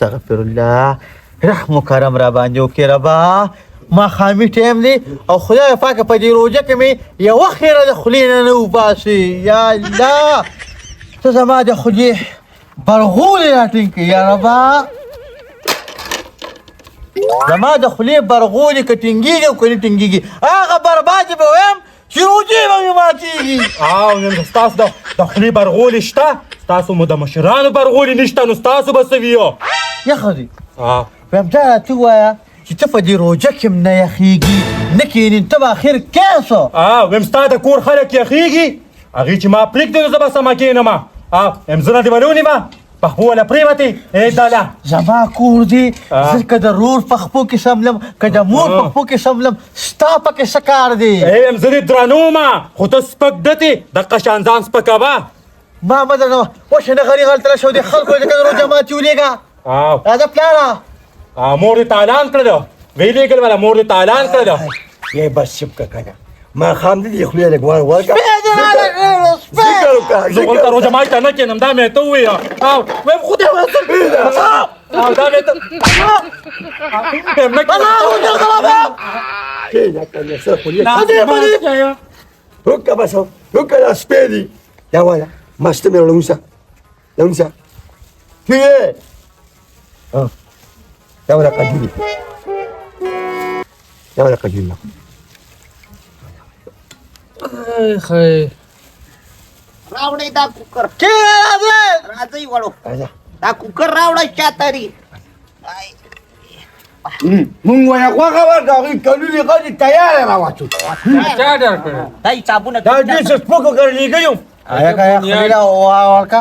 استغفر الله رحم و کرم را باندې وکړي ربا ما خامي ټایم دی او خدای پاک په دې روژه کې مې یوه خیره د خولې نه وباسي یا الله ته زما د خولې برغولې راټینګ کړي یا ربا زما د خولې برغولې که ټینګېږي او که نه ټینګېږي هغه بربادې به ویم چې روژې به مې ماتېږي نن ستاسو د خولې برغولې شته ستاسو مو د مشرانو برغولې نشته نو ستاسو به څه وي یخه دی ویم دا راته ووایه چې ته په دې روژه کې هم نه یخېږي نه کښېنې ته به اخر کیسو ویم ستا د کور خلک یخېږي هغې چې ما پرېږدي نو زه به سمه کښېنمه یم زه نه دې به نه ونیمه پخپو وله پرېوتې دله زما کور دی زه که د رور په خپو کې سملم که د مور په خپو کې سملم ستا پکې څه کار دی یم زه دې درنومه خو ته سپک دتې دقه شان ځان سپکوه ما مه درنوه وشه نه غري غلطله شو د خلکو ځکه د روژه ماتې ولېږه راځه پلاره مور دې تالان کړه ویلې ګل والا مور دې تالان کړه یې بس چپ که کنه ما خام دې خولې لږ ورکړه ذکر وکړه زه غلطه روژه ماتې ته نه کښېنم دا مې ته ووایه ویم خدای ورته دا مې ته Hukka baso, hukka la spedi. Ya wala, maste me lunsa. Lunsa. Fiye. Ya wala kajuli. Ya wala kajuli. خیر راوړی دا کوکر کې راځه راځئ وړو Aja. دا کوکر راوړی چاتري Mung waya kwa kabar kau kaluli kau di tayar lah wacu. چا ډر کړی دا حسابونه Dah dia sepuluh kali kau. آیا که خلیله ورکه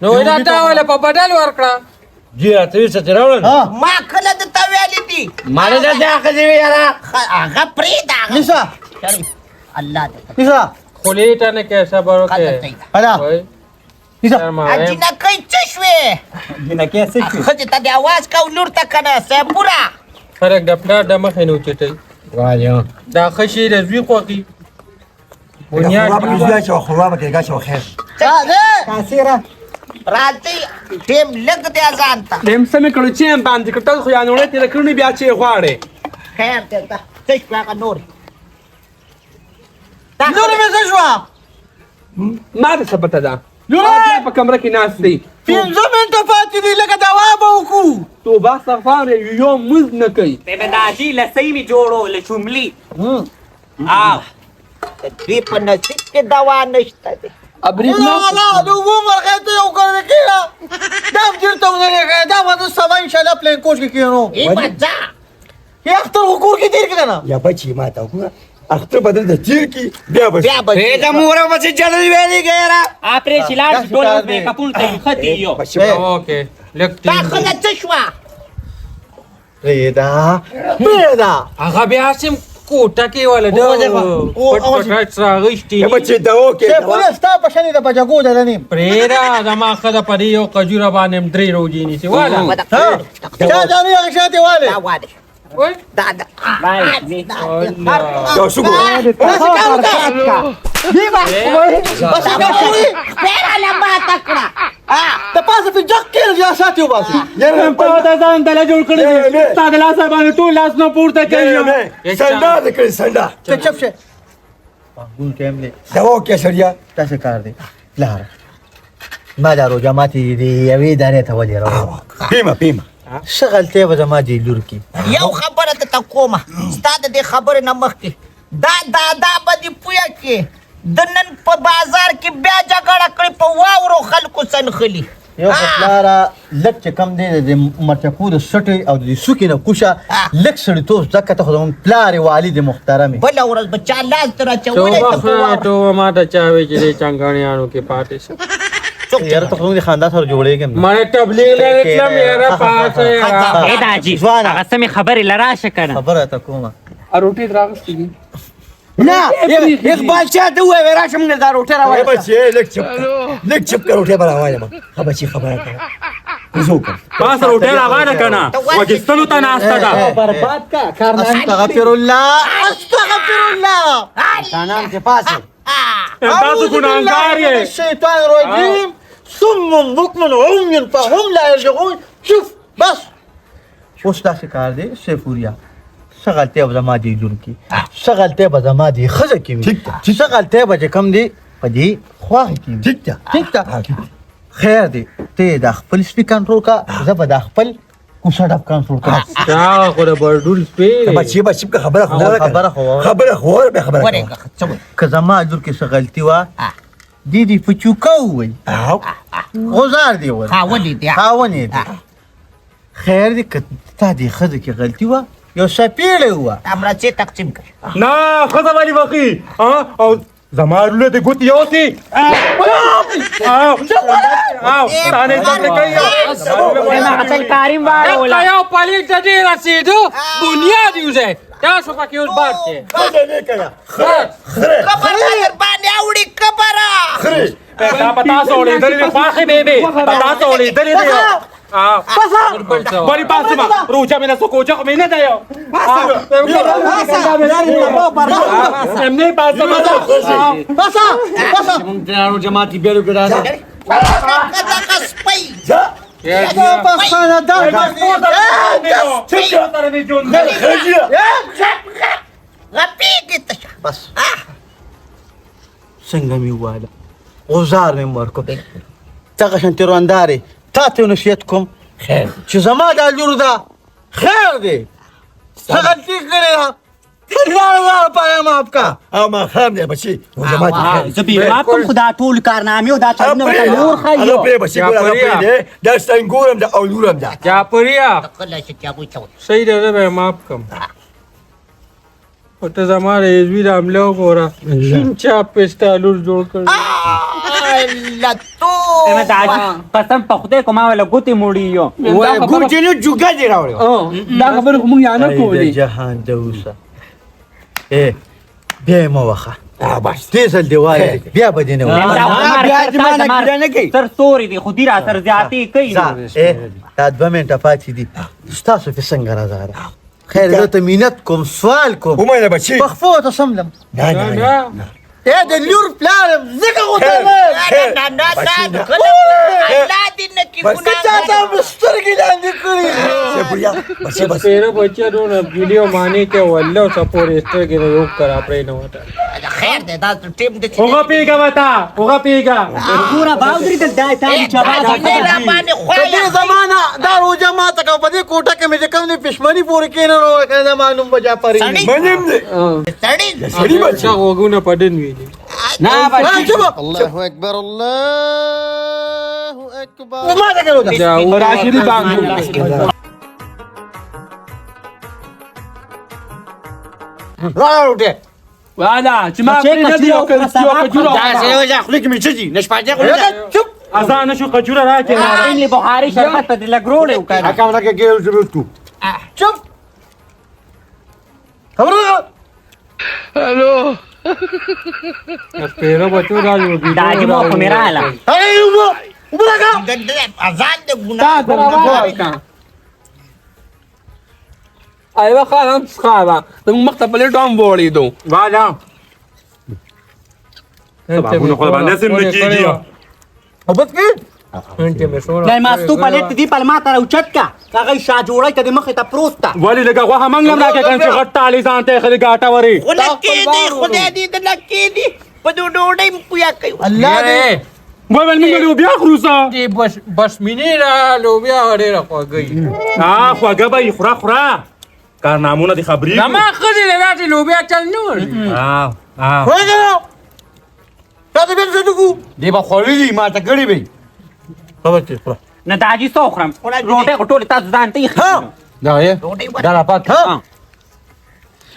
نو دا تا ولې په بدل ورکړه Dia tu seteraulan. ما کله د تا ویلې دي Mana dah dah kasi biara. هغه پرېږده هغه نیسه شریف الله دې نیسه خلیټه نه کې صبر قدر وکړي کوي ادا وای نیسه اجنکۍ څه شوې جنکې څه شي ښځې ته دې اواز کو لور ته که نه صاحبوره خلک د پلار د مخې نه اوچتوي Wajah. دا ښه شی د زوی خوښي بنیاد Khuraba kita cakap khuraba kita cakap khair. راځه کاسیره راځئ ټیم لږ دی اذان ته دیم سمې کړو چې باندې کټل خو یا نوړې تیر کړنی بیا چې غواړي خیر دی ته څه شوې هغه نور نور مې څه شوه ما ته څه پته ده نور په کمره کې ناست دی پنځه منټه پاتې دي لکه دوا به وکړو توبه استغفار یو مز نه کوي بېبداشي لسۍ مې جوړو له شملي او د دوی په نصیب کې دوا نشته دی ابریښ نه نه د اوبو مرغۍ ته یو کړی کېږه دا هم چېرته ونه لېږی دا به زه سبا انشاءالله پلین کوچ کې کښېنو ای مزه یا اختر خو کور کې تېر کړه نه Ya baci mata aku. Akhtar badal dah tirki dia bas. بیا به Dah murah masih jalan di beli kaya. آپرېشن لاړ شي ټول میک اپونه ته یې ښه دي یو اوکې لږ دا ښځه څه شوه پرېږده پرېږده هغه بیا سم کوټه کې ولا د پټ پټ راغشتي Ya baci dah okey. سیفونه ستا په شانې د بجګو د دنیم پریرا زما خده پرې یو قجوره باندې درې روجي نیسي والا چا جامې هغې شاتې والې دا واده وای دا دا Ya syukur. داسې کار وکړه بس هغه شوي پیره لمبا تکړه د پاسه پې جګ کېږي یا شاتې وباسي Ya په دا ځان دله جوړ کړی دی تا د لاس باندې ټول لاس نه پورته کوي Sanda dekat sanda. چپ چپ شه ګون ټایم دی Dah okey seria. داسې کار دی پلاره ما دا روژه ماتې دي یوې دانې ته ولې راوړم Pima pima. څه غلطۍ به زما دې لور کې یو خبره درته کومه ستا د دې خبرې نه مخکې دا دادا به دې پویه کې د نن په بازار کې بیا جګړه کړې په واورو خلکو سنخلي یو خو پلاره لږ چې کم دی د مرچکو د سټې او د سوکې نه کوشه لږ سړیتوب زده که ته خو زموږ پلار یې والد محترم یې بله ورځ به چا لاس ته راچولی ته په واورو توبه ما ته چا وی چې دې چنګاڼیانو کې پاتې شو یاره ته خو زموږ د خاندان سره جوړېږم نه مړه تبلیغ لري تلم یاره پاسه اے داجی ځوانه هغه سمې خبرې لراشه کنه خبره ته کومه روټي دراغستې دي نه اقبال چا ته وای راشم نه دا روټه راوړې بچي لک چپ کر روټه بلا وای ما بچي خبره کړه وزو کړ پاس روټه راغانه کنه وګستلو ته ناسته ده برباد کا کار نه استغفر الله استغفر الله تانام کې پاسه تاسو ګناهګار یې شیطان الرجیم صم بكم عمي فهم لا يرجعون شوف بس اوس داسې کار دی سیفوریا شغلتیا به زما دې جون کې شغلتیا به زما دې ښځه کې وي شغلتیا به چې کوم دی په دې خواښې کې وي ټیک ده خیر دی ته د خپل سپي کنټرول کا زه به د خپل کوڅه ډب کنټرول کړم چا خو د بردول سپی بچی که خبره خو به خبره ورګه څه که زما لور کې څه غلطي وه دیدی په چوکه ووایي غزار دی وایي خاوندې دی خاونې دی خیر دی که تا دې ښځه کې غلطي وه یو سپېړی وه امره چې تقسیم کړي نه ښځه ولې بخي او زما لوله د ګوتې یوسي کریم واړوله یو پلیټ د دې رسېدو دنیا دې وځي تاسو پکې اوس باد کې خبره در باندې اوړي خبره دا په تاسو اورېدلې دي خواښې بېبې په تاسو اورېدلې دي بری پاس ما روچا مې نه سو کوچا مې نه دی امنه پاس ما مونږ تیارو جماعتي بیرو ګرځي دغه سپی غپېږي ته بس څنګه مې وواله غزار مې ورکړو دغه شانتې روندارې تا ته یو نصیحت کوم چې زما دا لور ده خیر دی څه غلطي کړې ده پایا معاف کا ما خام دی بچی جماعتي زه به معاف کوم خو دا ټول کارنامې او دا چلونه ورته نور ښایي پرې بچی ګوره دا ستنګورم دا او لورم دا جعفریا کله چې چابو چاو صحیح ده زه به معاف کړم او ته زما رضوي د حمله وګوره شین چاپ پې ستا لور جوړ کړ نه داجي قسم په خدای کوم ولا ګوتې موړي یو ګورجنو جوګه دی راوړو دا خبره خو موږ یا نه کولې جهان دوسه بیا یې مه وخه بس دې ځل دې وایه بیا به دې نه وایه سر سوري دي خو دې را سر زیاتې کوي دا 2 منټه پاتې دي ستاسو پې څنګه راځه ده خیر زه ته مینت کوم سوال کوم ومنه بچی په خپو ته سملم نه د لور پلار ځکه غوته سترګې لاندې کړي तेरा बच्चा दो ना वीडियो माने के वल्लो support Easter के योग करा अपने न होता خیر دی دا ټیم د هغه پیګه وتا هغه پیګه پورا باودري ته دای ته باندې خو دې زمانہ دا روزه ما ته کو په دې کوټه کې مې چې کوم دې پښمنی پورې کې نه وروه کنه معلوم بجا پرې منیم دی سړی अच्छा وګونه پدن وی نه بچی الله اکبر الله اکبر ما ته کړو راشدی بانګ راوټه والا چې ما پرې نه دی او کجورو خپل کې مې چي نشپاجه کوله چوپ اذان شو قجوره راکې ان له بخاري شربت ته لګرول او کړه اکا ورکه کې ضرورت کو چوپ خبره तेरा बच्चों राजू داجي مو خو میرا اله ایوه وبلګه اذان د ګناه ایوه خالم څخه د مکتب له ډوم وړې دو والا سبحان خو باندې سم کیږي او بس کې انت में सोना نه ماستو پلیت دی پلما تر اوچت کا هغه شا جوړای ته مخه ته پروستا ولی لګه غوښه منګم راکې کنه چې غټه علي ځان ته خلک غاټه وری خدای دې خدای دې د لکې دې په ډوډۍ پویا کوي الله دې وای ول موږ بیا خروسا دي بس ميني را لوبيا ډېر خوږی خوږه به خورا کارنامونه دي خبرې زما خدي له راځي لوبيا چل نور وګورئ تاسو به څه دغو دی با خوري ما ته کړی وي خبر ته نه داجي سوخرم روټه ټوله تاسو ځان ته ها دا یې دا را پات ها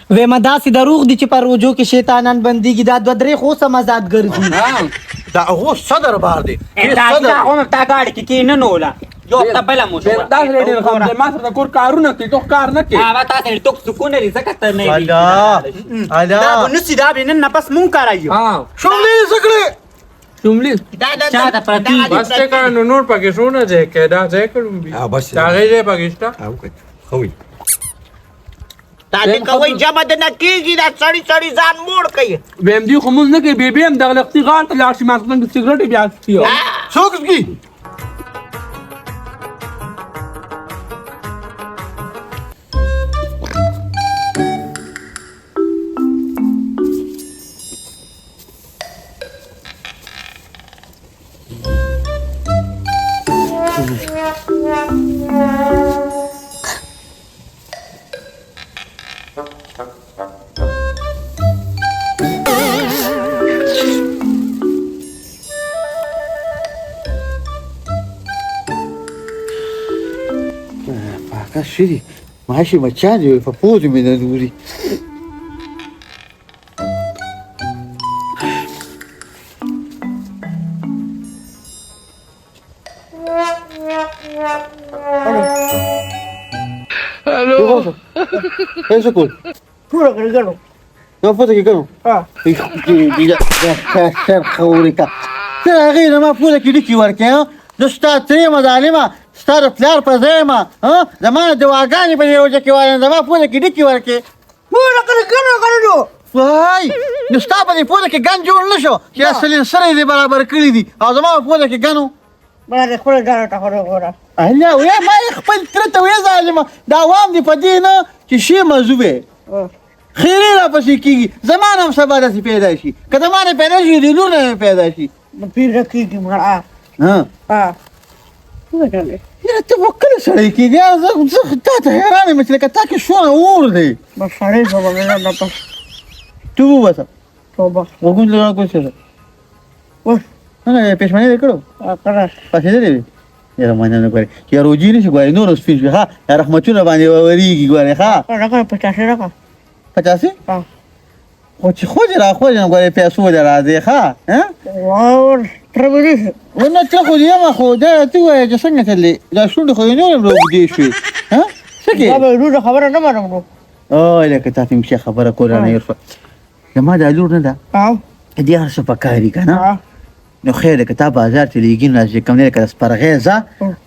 وې مداسي دروغ دي چې پر روجو کې شیطانان بنديږي دا دوه درې خو سمازات ګرځي دا هو صدر بار دی داجي دا هم تا گاډ کې نه نولا یو تبلا مو شو دا لري خو د ما سره کور کارونه کوي ته کار نه کوي ها تاسو ټوک سکون لري ځکه ته نه الا دا ونسي دا بینن نه پس مون کارایو ها شوملې سکړې شوملی چا دا پرتی بس ته کار نور پکې سونه ځای کې دا ځای کړم بي بس دا غي پاکستان او خوي تاسو کوی جمع د نکیږي دا سړی ځان موړ کوي ویم دی خو موږ نه کوي بیبي هم دغه لختي غان ته لاړ شي ما څنګه سیګریټ بیا سپیو څوک کی پاکه شری ماشي بچان دی په پوز مې نه دوري hello Eso cool. Pura que gano. No foto que gano. Hijo de ser خوريكا. ترى غير ما فوزك يديكي وركه نو ستا تريما ظالمه ستا پلار په زېما ها زمانه دواګانې په یو ځکه وایي زما فوزك يديكي ورکه Pura que gano. وای نو ستا په دې فوزك ګن جوړ نشو چې اصلي سره دې برابر کړی دي او زما فوزك ګنو Vale, pura gano ta hora. الله ویا ما خپل ترته وې ظالمه دا وام دي په دې نه چې شی مزوبه خیری را پسې کیږي زمانه هم سبا داسې پیدا شي که زمانه پیدا شي دې لور نه پیدا شي Pira que mara. ها یاره ته وکړه سړی کېږي زه تا ته حیران یم چې لکه تا کې شونه اور دی بس سړی زما نه نه پس تو وباسه توبه وګون لږه کوڅه ده اوس نه پېشمنې دې کړو کړه پاسېدلې وې یاره مانه نه ګورې یا روجي نشي ګورې نور سپین شوي ښه یا رحمتونه باندې ورېږي ګورې ښه راکړه 50 راکړه 50 خو چې خو دې راخوځې نو ګورې پیسو دې راځې ښه واو تر دې ونه ته خو دې ما خو دا ته وایې چې څنګه تللی دا شونډې خو یې نور هم روږدې شوې ها څه کې دا به روزه خبره نه منم او لکه تا ته مې خبره کوله نه یې زما دا لور نه ده او دې هر څه پکاري که نه نو خیر که تا بازار ته لیږي نو چې کوم دی لکه د سپرغې ځه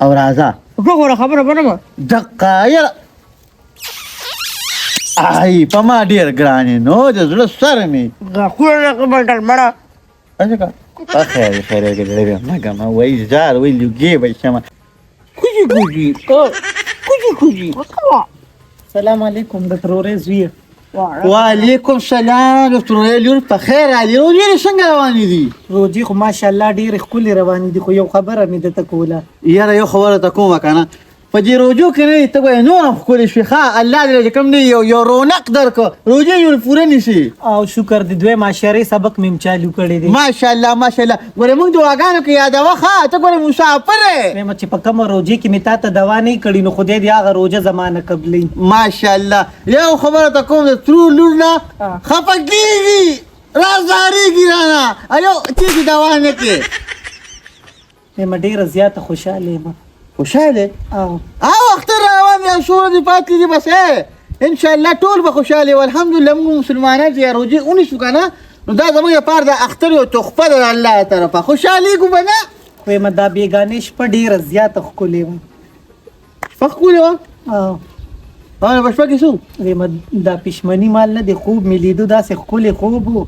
او راځه ټوکوره خبره منم دقه یاره ای په ما ډېر ګرانې نو د زړه سر مې غاښونه قبل در مړه اچھا کا خیر خیر کې ما ګم وای زار وای لږه به شمه کوجی سلام علیکم د ترورې زوی وعلیکم السلام دکتر لور په خیر علي ورې څنګه روانې دي روجي خو ماشاءالله ډېرې ښکلې روانې دي خو یو خبره مې درته کوله یاره یو خبره ته کومه که نه په دې روجو کې نه ته وایې نور هم ښکلې شوې ښه الله دې چې کوم دی یو رونق درکړه روجې یو پوره نیسي او شکر د دوی معاشرې سبق مې چالو کړی دی ماشاءالله ماشاءالله ګوره موږ دعاګانو کې یادوه ښه ته ګوره مسافر یې وایم چې په کومه روجې کې مې تا ته دوا نه کړي نو خدای دې هغه روجه زمانه قبلوي ماشاءالله یو خبره ته کوم د ترور لور نه خفه کېږي رازارېږي رانه ایو چې دوا نه کې وایم ډېره زیاته خوشحاله یم خوشحاله او اختر روان یا شور دي پاتې دي بس ان شاء الله ټول به خوشاله والحمدلله موږ مسلمانان چې روزي اونې شو کنه نو دا زموږ لپاره د اختر یو تحفه ده الله طرفه خوشحالي کو بنا وایم دا بیګانې شپه ډېره زیاته ښکلې وه فخوله او انا بشپه کې شو وایم دا پښمني مال نه دی خوب مې لیدو داسې ښکلی خوب و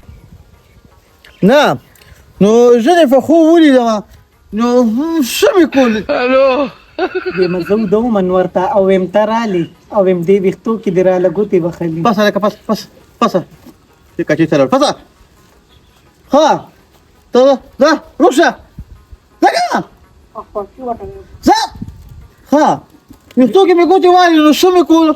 نه نو زه دې په خوب ولیدم نو څه مې کول وایم زه وده ومن ورته او وایم ته رالې او وایم دې ویښتو کې دې راله ګوتې بخلي پسه لکه پسه دې کچې ته لاړ پسه ها ته ځه روشه ځه کنه ځه ها ویښتو کې مې ګوتې والي نو څه مې کول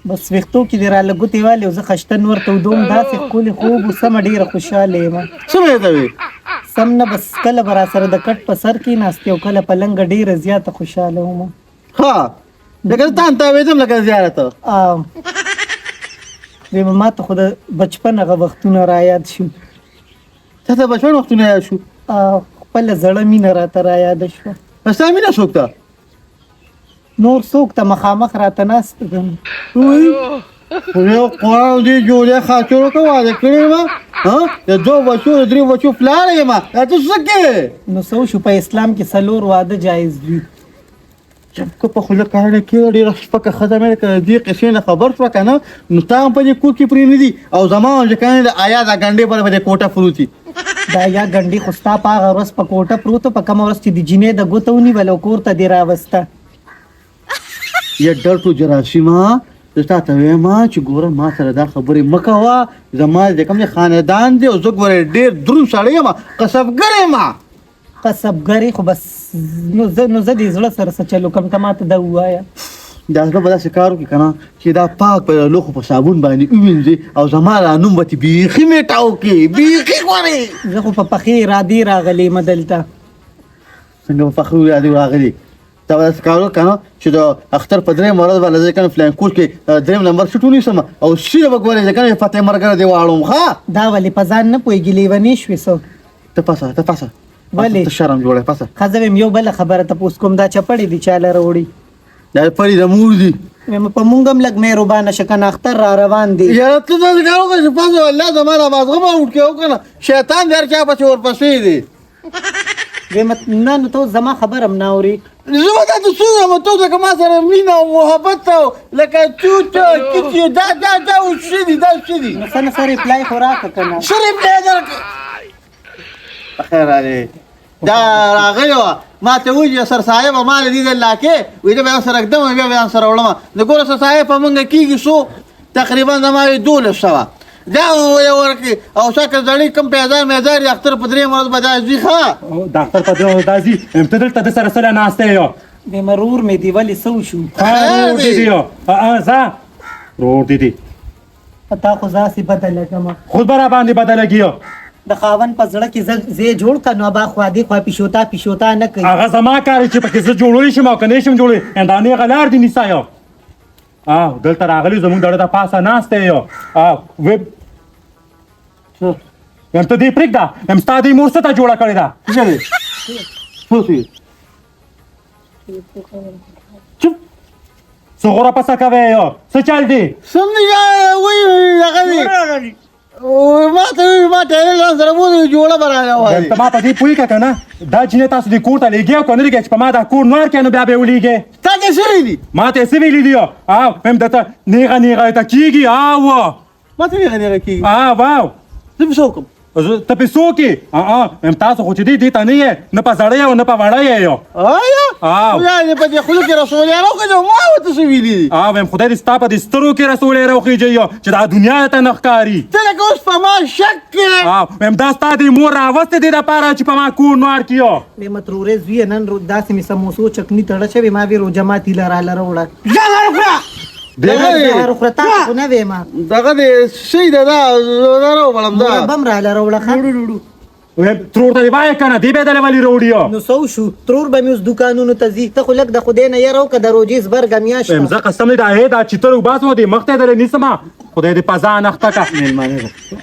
بس ویښتو کې دې راله ګوتې والې او زه خشتن ورته ودوم داسې ښکلې خوب و سمه ډېره خوشحاله یم څه مې ته وي سم نه بس کله به راسره د کټ په سر کېناستې او کله په لنګه ډېره زیاته خوشحاله وم ها لکه زه تان تاوېدم لکه زیارت او وایم ما ته خو د بچپن هغه وختونه رایاد شو تا ته بچپن وختونه یاد شو او خپله زړه مینه راته رایاده شوه ستا مینه څوک ته نور څوک ته مخامخ راته ناست یم خو یو قرآن دې جوړې خاطرو ته واده کړې وه د دوه بچو د درې بچو پلار یم دا ته څه کوې نو څه وشو په اسلام کې 4 واده جایز دي که په خوله کاڼه کېږه ډېره شپکه ښځه مې که د دې قصې نه خبر شوه که نه نو تا هم په دې کور کې پرې نه دي او زما هم چې که نه د آیا دا ګنډې پر په دې کوټه پروت دي دا یا ګنډي خو ستا په هغه ورځ په کوټه پروتو په کومه ورځ چې د جینۍ د ګوته ونیول او کور ته دې راوسته یا ډرټو جراشیما زه تا ته وایم چې ګوره ما سره دا خبرې مه کوه زما د کوم خاندان دی او زه ګوره ډېر دروند سړی یم کسبګر یم قصبګرې خو بس نو زه دې زړه سره څه چلو کوم ته ماته دا ووایه دا زړه به داسې کار وکړي که نه چې دا پاک په لوښو په صابون باندې ووینځي او زما را نوم به تې بیخي میټاو کړي بیخي غورې زه خو په پخې ارادې راغلی یم دلته څنګه په پخې ارادې راغلي دا به داسې کار وکړه که نه چې د اختر په درېیم ورځ باندې زه که نه فلاین کوچ کې درېیم نمبر سیټ ونیسم او سیده به ګورې زه که نه فتح مرګره دې واړوم ښه دا ولې په ځان نه پوهېږي لیونې شوې څه ته پاسه ولې ته شرم جوړی پاسه ښه زه ویم یو بله خبره تپوس کوم دا چپړې دي چاله راوړي دا پړي د مور دي ویم په مونږ هم لږ مهربانه شه که نه اختر را روان دی یاره ته داسې کار وکړه چې پاسه الله زما را مازغه به وټ کړې وکړه شیطان د هر چا پسې ورپسې دی ویم نه نو ته زما خبره هم نه اورې زه به دا ته څه وایم ته لکه ما سره مینه او محبت او لکه چوچ کیچې دا اوس څه دي دا څه دي نو څه نه څه ریپلای خو راکړه که نه څه ریپلای درکړه بخیر علي دا راغلی وه ما ته وایي چې سر صاحب ما له دې ځل لاکې وایي زه به ځان سره ږدم بیا به ځان سره وړم د ګوره سر صاحب په مونږ کېږي څو تقریبا زما وایي 1200 دا ویې ورکړي او شکل زړی کم پیدار میدار د اختر په درېیم ورځ به دا ځي ښه د اختر په درېیم ورځ دا ځي ته دلته د سره سره ناسته یو بې مرور مې دی ولې څه وشو رور دې دی یو ځه رور دې دی تا خو زاسې بده لګمه خود به را باندې بده لګي د خاوند په زړه کې زه جوړ کړه نو ابا خوا دې خوا پیشوتا نه کوي هغه زما کار چې پکې زه جوړولی شم او که نه شم جوړولی اندانې هغه لار دې نیسه یو دلته راغلي زموږ دړه د پاسه ناسته یو یم ته دې پرېږده یم ستا دې مور څه ته جوړه کړې ده چپ څه غوره پسه کوې یو څه چل دی څنګه وایي هغه دی ما ته ما ځان سره بولې جوړه به راغلی ته ما په دې پوهېږه که نه دا جینۍ تاسو دې کور ته لېږې او که نه لېږې چې په ما دا کور نور کړې نو بیا به یې ولېږې تا ته څه ویلي ما ته یې څه ویلي دي ویم درته نیغه ته کېږي ما ته نیغه کېږي واو زه به څه وکړم ته پې څوک یې تاسو خو چې دې ته نه یې نه په زړه یې او نه په وړه یې یو آیا خدای دې په دې خولو کې رسولی راوخېږي ما ورته څه ویلي دي ویم خدای دې ستا په دې سترګو کې رسولی راوخېږي یو چې دا دنیا ته نه ښکاري ته لکه اوس په ما شک کوې ویم دا ستا دې مور راوستې دې دپاره چې په ما کور نوار کړي یو بې مترورې زویه نن داسې مې سموسو چکني تړه شوې ما وې روژه ماتي لراله راوړه تاسو خو نه وې ما دغه دې شي ده دا راوړم دا بم راله راوړه ښه ترور ته دې وایه که نه دې به دلې ولې راوړي یو نو څه وشو ترور به مې اوس دوکانونو ته ځي ته خو لږ د خدای نه یره وکړه د روژې زبرګه میاشت زه قسم دې دا دا چتر وباسم دې مخ ته دلې نیسم خدای دې په ځان اخته کړه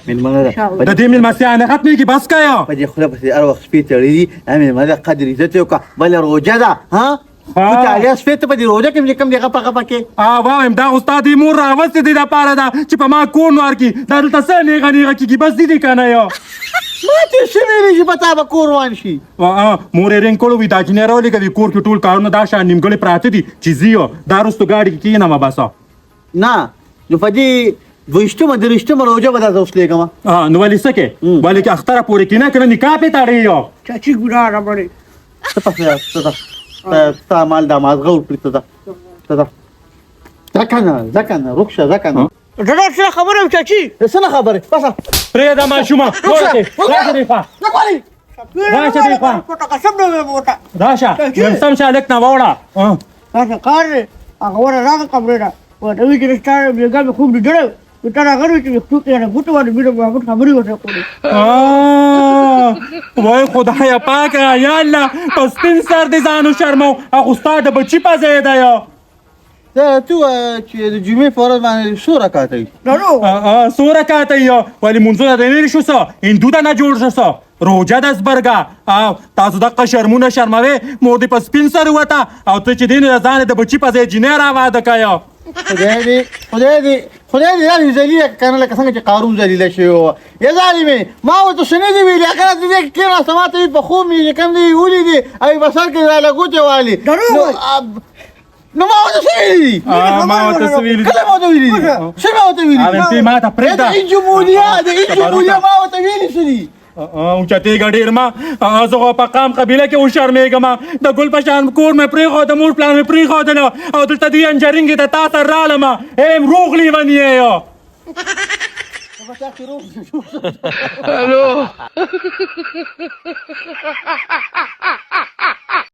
مېلمانه ده د دې مېلمستیا نه ختمېږي بس که یو په دې خوله پسې هر وخت شپې تړلي دي مېلمانه ده قدر عزت یې وکړه بله روژه ده ها متعالیه شپې ته په دې روژه کې کوم دې غپه غپه کې وایم دا خو ستا دې مور راوستې دې دپاره ده چې په ما کور نوار کړي دا دلته څه نیغه کېږي بس دې که نه یو ما ته څه ویلي چې په تا به کور روان شي مور یې رنګ کړو وي دا جینۍ راولېږه کور کې ټول کارونه دا شان نیمګړې پراته دي چې ځي یو دا رستو ګاډي کې کښېنمه بس نه نو په دې 22 روژه به دا زه اوس لېږم نو ولې څه کې ولې کې اختره پورې کښېنه که نه نکاح پې تړې یو چاچي ګناه راوړې ته پسې ستا مال دا مازغه ورکړي ته ځه که نه رخ شه ځه که نه زه څه خبره یم چاچي څه نه خبرې پسه پرېږده ماشومه راشه دې خوا راشه دې خوا راشه یم سم شالک نه واوړه کار دی هغه ور راغی کمرې نه ورته وایي چې ستا بېګا مې خوب لیدلی ته راغلی چې ویښتو کې نه ګوتې باندې مینه محمد خبرې ورته کولې وای خدایه پاکه یا الله په سپین سر دې ځان وشرمو هغه ستا د بچي په ځای دی یو ته وایه چې د جمعې په ورځ باندې څو رکعته وي څو رکعته یو ولې لمونځونه دې نه شو څه هندو ته نه جوړ شو څه روژه ده زبرګه تاسو دقه شرمونه شرموې مور دې په سپین سر ووته او ته چې دی نو د ځان د بچي په ځای جینۍ راواده که یو خدای دې داسې ذلیله که نه لکه څنګه چې قارون ذلیله شوې وه یا ظالمې ما ورته څه نه دي ویلي هغه دې دې کښېناسته ما ته وي په خوب مې چې کوم دې ولیدې او یې په سر کې راله ګوتې والې نو ما ورته څه ویلي دي ما ورته څه ویلي دي کله ما ورته ویلي دي څه ما ورته ویلي دي ته ما ته پرېږده د جمهوریه ما ورته ویلي څه دي اوچتې ګډیر ما زه په قام قبیله کې وشرمېږم د ګل په شان کور مې پرېښود مور پلان مې پرېښودل او دلته دې انجرینګې ته تا سره رالم ایم روغ لیون یې الو